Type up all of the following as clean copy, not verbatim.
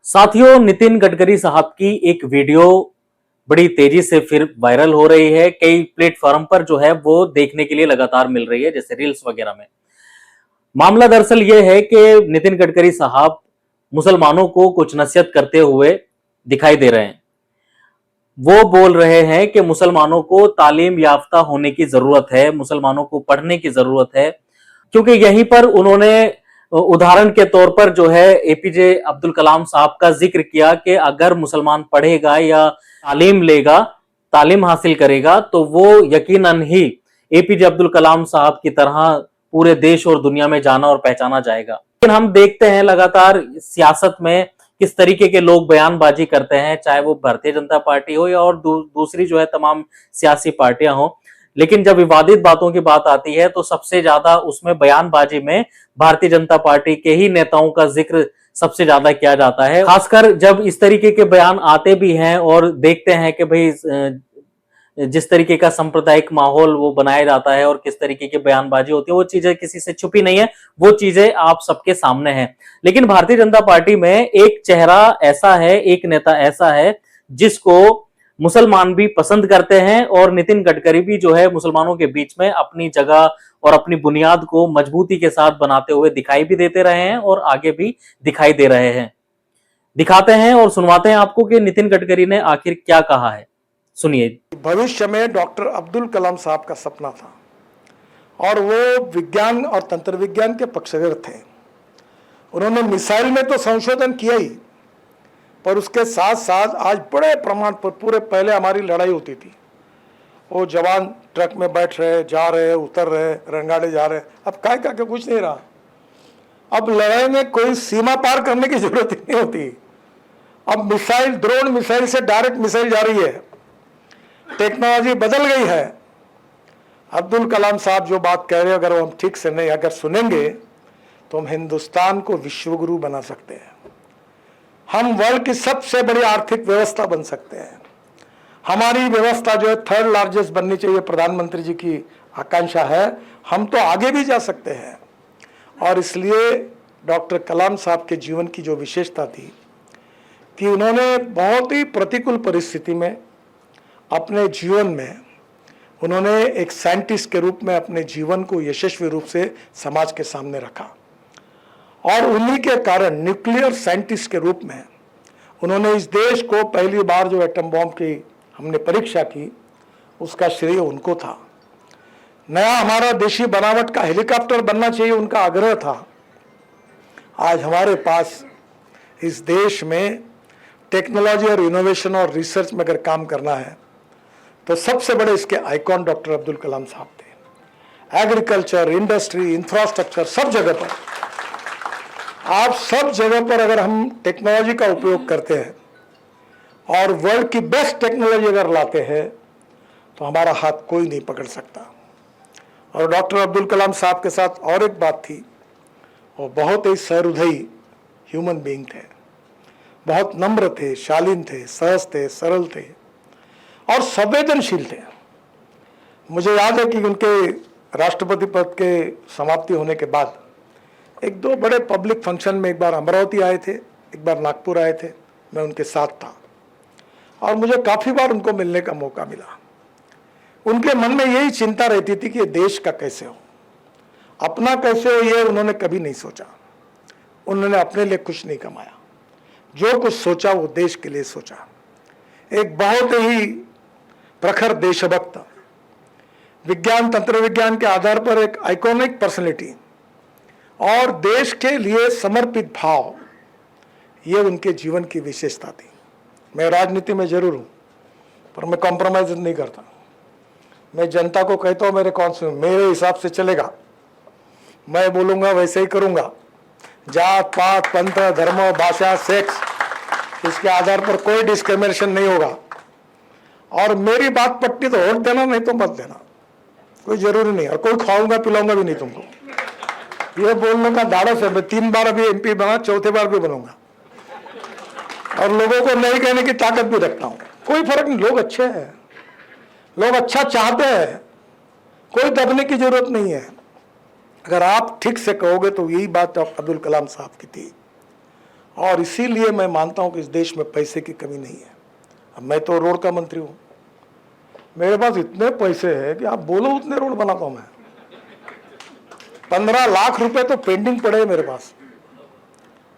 साथियों, नितिन गडकरी साहब की एक वीडियो बड़ी तेजी से फिर वायरल हो रही है। कई प्लेटफॉर्म पर जो है वो देखने के लिए लगातार मिल रही है, जैसे रील्स वगैरह में। मामला दरअसल ये है कि नितिन गडकरी साहब मुसलमानों को कुछ नसीहत करते हुए दिखाई दे रहे हैं। वो बोल रहे हैं कि मुसलमानों को तालीम याफ्ता होने की जरूरत है, मुसलमानों को पढ़ने की जरूरत है, क्योंकि यहीं पर उन्होंने उदाहरण के तौर पर जो है एपीजे अब्दुल कलाम साहब का जिक्र किया कि अगर मुसलमान पढ़ेगा या तालीम लेगा, तालीम हासिल करेगा, तो वो यकीनन ही एपीजे अब्दुल कलाम साहब की तरह पूरे देश और दुनिया में जाना और पहचाना जाएगा। लेकिन हम देखते हैं लगातार सियासत में किस तरीके के लोग बयानबाजी करते हैं, चाहे वो भारतीय जनता पार्टी हो या और दूसरी जो है तमाम सियासी पार्टियां हो। लेकिन जब विवादित बातों की बात आती है तो सबसे ज्यादा उसमें बयानबाजी में भारतीय जनता पार्टी के ही नेताओं का जिक्र सबसे ज्यादा किया जाता है। खासकर जब इस तरीके के बयान आते भी हैं और देखते हैं कि भाई जिस तरीके का सांप्रदायिक माहौल वो बनाया जाता है और किस तरीके की बयानबाजी होती है, वो चीजें किसी से छुपी नहीं है, वो चीजें आप सबके सामने हैं। लेकिन भारतीय जनता पार्टी में एक चेहरा ऐसा है, एक नेता ऐसा है जिसको मुसलमान भी पसंद करते हैं, और नितिन गडकरी भी जो है मुसलमानों के बीच में अपनी जगह और अपनी बुनियाद को मजबूती के साथ बनाते हुए दिखाई भी देते रहे हैं और आगे भी दिखाई दे रहे हैं। दिखाते हैं और सुनवाते हैं आपको कि नितिन गडकरी ने आखिर क्या कहा है। सुनिए। भविष्य में डॉक्टर अब्दुल कलाम साहब का सपना था और वो विज्ञान और तंत्र विज्ञान के पक्षधर थे। उन्होंने मिसाइल में तो संशोधन किया ही, पर उसके साथ साथ आज बड़े प्रमाण पर पूरे पहले हमारी लड़ाई होती थी, वो जवान ट्रक में बैठ रहे, जा रहे, उतर रहे, रंगाड़े जा रहे, अब काय का कुछ नहीं रहा। अब लड़ाई में कोई सीमा पार करने की जरूरत ही नहीं होती। अब मिसाइल, ड्रोन मिसाइल से डायरेक्ट मिसाइल जा रही है, टेक्नोलॉजी बदल गई है। अब्दुल कलाम साहब जो बात कह रहे हैं, अगर हम ठीक से नहीं अगर सुनेंगे तो हम हिंदुस्तान को विश्वगुरु बना सकते हैं, हम वर्ल्ड की सबसे बड़ी आर्थिक व्यवस्था बन सकते हैं। हमारी व्यवस्था जो है थर्ड लार्जेस्ट बननी चाहिए, प्रधानमंत्री जी की आकांक्षा है। हम तो आगे भी जा सकते हैं। और इसलिए डॉक्टर कलाम साहब के जीवन की जो विशेषता थी कि उन्होंने बहुत ही प्रतिकूल परिस्थिति में अपने जीवन में उन्होंने एक साइंटिस्ट के रूप में अपने जीवन को यशस्वी रूप से समाज के सामने रखा, और उन्हीं के कारण न्यूक्लियर साइंटिस्ट के रूप में उन्होंने इस देश को पहली बार जो एटम बॉम्ब की हमने परीक्षा की, उसका श्रेय उनको था। नया हमारा देशी बनावट का हेलीकॉप्टर बनना चाहिए, उनका आग्रह था। आज हमारे पास इस देश में टेक्नोलॉजी और इनोवेशन और रिसर्च में अगर काम करना है तो सबसे बड़े इसके आइकॉन डॉक्टर अब्दुल कलाम साहब थे। एग्रीकल्चर, इंडस्ट्री, इंफ्रास्ट्रक्चर, सब जगह पर, आप सब जगह पर अगर हम टेक्नोलॉजी का उपयोग करते हैं और वर्ल्ड की बेस्ट टेक्नोलॉजी अगर लाते हैं तो हमारा हाथ कोई नहीं पकड़ सकता। और डॉक्टर अब्दुल कलाम साहब के साथ और एक बात थी, वो बहुत ही सहृदयी ह्यूमन बीइंग थे, बहुत नम्र थे, शालीन थे, सहज थे, सरल थे और संवेदनशील थे। मुझे याद है कि उनके राष्ट्रपति पद के समाप्ति होने के बाद एक दो बड़े पब्लिक फंक्शन में, एक बार अमरावती आए थे, एक बार नागपुर आए थे, मैं उनके साथ था और मुझे काफ़ी बार उनको मिलने का मौका मिला। उनके मन में यही चिंता रहती थी कि देश का कैसे हो, अपना कैसे हो, ये उन्होंने कभी नहीं सोचा। उन्होंने अपने लिए कुछ नहीं कमाया, जो कुछ सोचा वो देश के लिए सोचा। एक बहुत ही प्रखर देशभक्त, विज्ञान तंत्र विज्ञान के आधार पर एक आइकॉनिक पर्सनैलिटी और देश के लिए समर्पित भाव, ये उनके जीवन की विशेषता थी। मैं राजनीति में जरूर हूँ, पर मैं कॉम्प्रोमाइज नहीं करता। मैं जनता को कहता हूँ मेरे हिसाब से चलेगा, मैं बोलूँगा वैसे ही करूँगा। जात पात, पंथ, धर्म, भाषा, सेक्स, इसके आधार पर कोई डिस्क्रिमिनेशन नहीं होगा। और मेरी बात पट्टी तो वोट देना, नहीं तो मत देना, कोई जरूरी नहीं। और कोई खाऊंगा पिलाऊंगा भी नहीं तुमको, ये बोलने का धाड़स है। मैं 3 बार अभी एमपी बना, चौथे बार भी बनूंगा और लोगों को नहीं कहने की ताकत भी रखता हूँ। कोई फर्क नहीं, लोग अच्छे हैं, लोग अच्छा चाहते हैं, कोई दबने की जरूरत नहीं है। अगर आप ठीक से कहोगे तो यही बात अब्दुल कलाम साहब की थी। और इसीलिए मैं मानता हूं कि इस देश में पैसे की कमी नहीं है। अब मैं तो रोड का मंत्री हूं, मेरे पास इतने पैसे हैं कि आप बोलो उतने रोड बनाता हूं मैं। 15 लाख रुपए तो पेंडिंग पड़े हैं मेरे पास।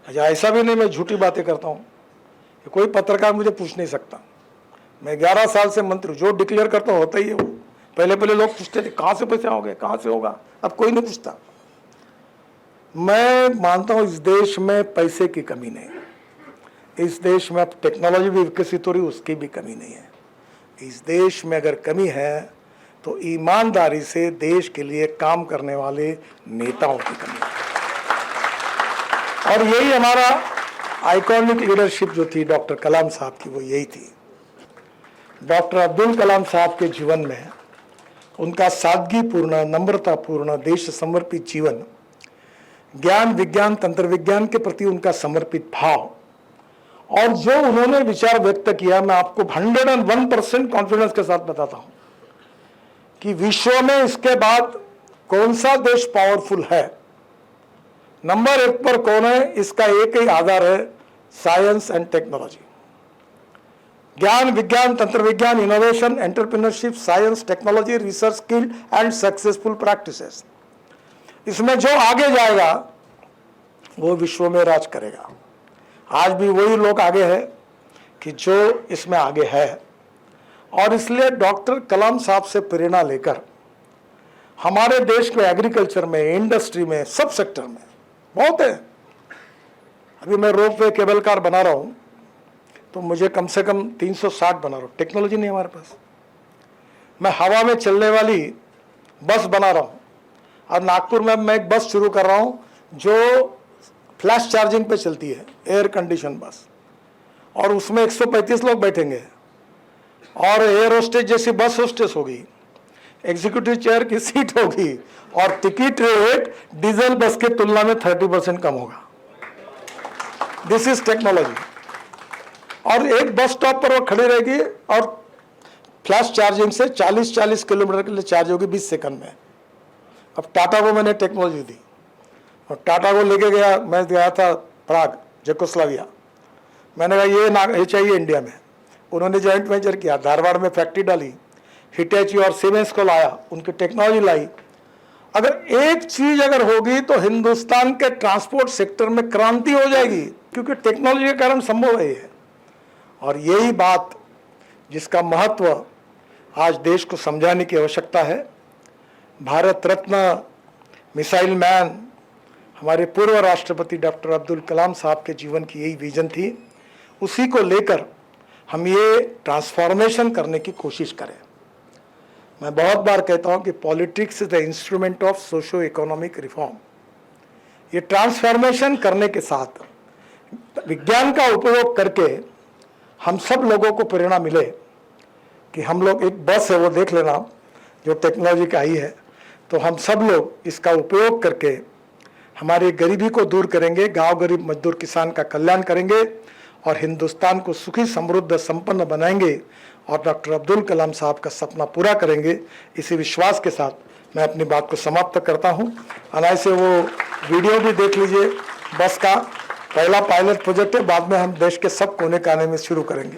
अच्छा, ऐसा भी नहीं मैं झूठी बातें करता हूं, कोई पत्रकार मुझे पूछ नहीं सकता। मैं 11 साल से मंत्री, जो डिक्लेयर करता होता ही है वो। पहले लोग पूछते थे कहां से पैसे आओगे, कहां से होगा, अब कोई नहीं पूछता। मैं मानता हूं इस देश में पैसे की कमी नहीं, इस देश में अब टेक्नोलॉजी भी विकसित हो रही, उसकी भी कमी नहीं है। इस देश में अगर कमी है तो ईमानदारी से देश के लिए काम करने वाले नेताओं की कमी है। और यही हमारा आइकॉनिक लीडरशिप जो थी डॉक्टर कलाम साहब की, वो यही थी। डॉक्टर अब्दुल कलाम साहब के जीवन में उनका सादगीपूर्ण, नम्रतापूर्ण, देश समर्पित जीवन, ज्ञान विज्ञान तंत्र विज्ञान के प्रति उनका समर्पित भाव, और जो उन्होंने विचार व्यक्त किया, मैं आपको 101% कॉन्फिडेंस के साथ बताता हूं कि विश्व में इसके बाद कौन सा देश पावरफुल है, नंबर 1 पर कौन है, इसका एक ही आधार है, साइंस एंड टेक्नोलॉजी। ज्ञान विज्ञान तंत्र विज्ञान, innovation, entrepreneurship, science, technology, research, skill and successful practices. इसमें जो आगे जाएगा वो विश्व में राज करेगा। आज भी वही लोग आगे हैं कि जो इसमें आगे है। और इसलिए डॉक्टर कलाम साहब से प्रेरणा लेकर हमारे देश में एग्रीकल्चर में, इंडस्ट्री में, सब सेक्टर में बहुत है। अभी मैं रोपवे केबल कार बना रहा हूं तो मुझे कम से कम 360 बना रहा हूं, टेक्नोलॉजी नहीं हमारे पास। मैं हवा में चलने वाली बस बना रहा हूं, और नागपुर में मैं एक बस शुरू कर रहा हूं जो फ्लैश चार्जिंग पे चलती है, एयर कंडीशन बस, और उसमें 135 लोग बैठेंगे, और एयर होस्टेस जैसी बस होस्टेस होगी, एग्जीक्यूटिव चेयर की सीट होगी, और टिकट रेट डीजल बस के तुलना में 30% कम होगा। This is technology. और एक बस स्टॉप पर वो खड़ी रहेगी और फ्लैश चार्जिंग से 40-40 किलोमीटर के लिए चार्ज होगी 20 सेकंड में। अब टाटा को मैंने टेक्नोलॉजी दी और टाटा को लेके गया, मैं गया था प्राग, चेकोस्लोवाकिया। मैंने कहा ये चाहिए इंडिया में। उन्होंने जॉइंट वेंचर किया, धारवाड़ में फैक्ट्री डाली, हिटैची और सीमेंस को लाया, उनकी टेक्नोलॉजी लाई। अगर एक चीज अगर होगी तो हिंदुस्तान के ट्रांसपोर्ट सेक्टर में क्रांति हो जाएगी, क्योंकि टेक्नोलॉजी के कारण संभव है ये। और यही बात जिसका महत्व आज देश को समझाने की आवश्यकता है। भारत रत्न, मिसाइल मैन, हमारे पूर्व राष्ट्रपति डॉक्टर अब्दुल कलाम साहब के जीवन की यही विजन थी। उसी को लेकर हम ये ट्रांसफॉर्मेशन करने की कोशिश करें। मैं बहुत बार कहता हूं कि politics is the instrument of socio economic reform. ये ट्रांसफॉर्मेशन करने के साथ विज्ञान का उपयोग करके हम सब लोगों को प्रेरणा मिले कि हम लोग, एक बस है वो देख लेना जो टेक्नोलॉजी का आई है, तो हम सब लोग इसका उपयोग करके हमारी गरीबी को दूर करेंगे, गांव गरीब मजदूर किसान का कल्याण करेंगे और हिंदुस्तान को सुखी समृद्ध संपन्न बनाएंगे और डॉक्टर अब्दुल कलाम साहब का सपना पूरा करेंगे। इसी विश्वास के साथ मैं अपनी बात को समाप्त करता हूं। अनाय से वो वीडियो भी देख लीजिए, बस का पहला पायलट प्रोजेक्ट है, बाद में हम देश के सब कोने काने में शुरू करेंगे।